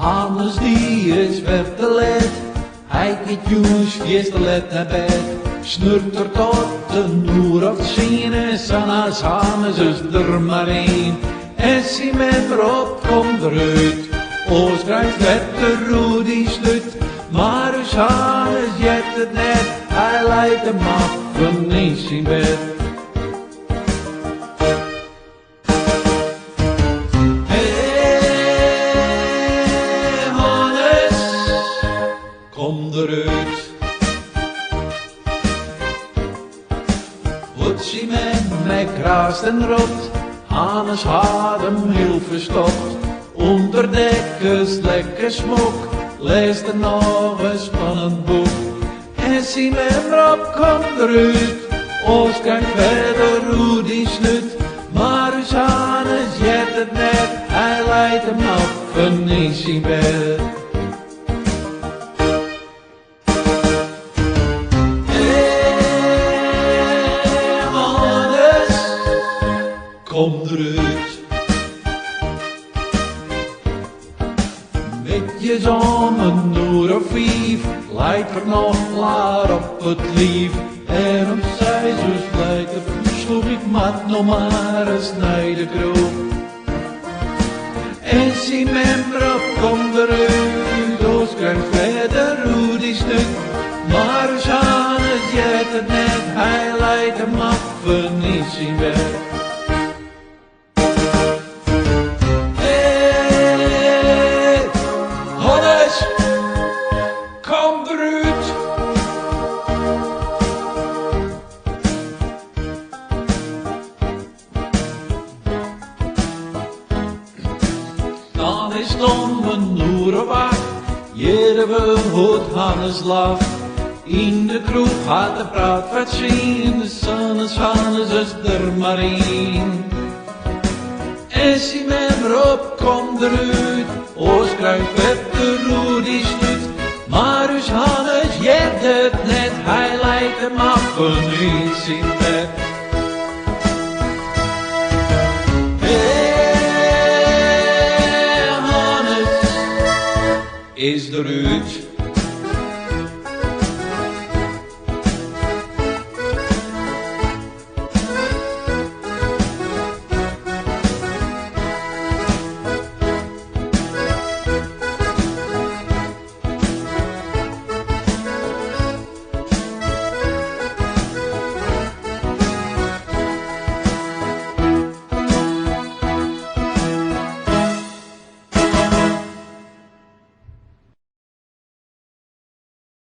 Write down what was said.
Hannes die is weer te laat. Hij gaat juist veel te laat naar bed. Snurt er tot een uur of 10 en als Hannes is er maar één. En zie met erop komt eruit. Oos krijgt de Rudy slut. Maar dus Hannes jet het net. Hij leidt hem af van eens in bed. Kom eruit. Woetsie met kraast en rot. Hannes had hem heel verstopt. Onder dekkers lekker smok. Leest er nog een spannend boek. En zie met Rob komt eruit. Oos kijkt verder hoe die slut. Maar dus Hannes jet het net. Hij leidt hem af en eens in bed. Kom eruit. Met je zon een uur of 5, lijkt er nog klaar op het lief. En om 6 uur blijkt sloeg ik mat nog maar eens naar de kroeg. En zie mijn brok komt eruit, dus krijgt verder hoe die stuk. Maar dus Hannes jet het net, hij leidt hem af en niet zien weg. Kom eruit. Dan is het om een uur of 8. Jere we hoort Hannes laf. In de kroeg had de praat wat zien. De zon is Hannes is er maar één. En zie men erop, kom eruit. Oos krijgt vet de Rudy slut. Maar dus Hannes jet het net. Hij leidt hem af en eens in bed. Hannes is eruit.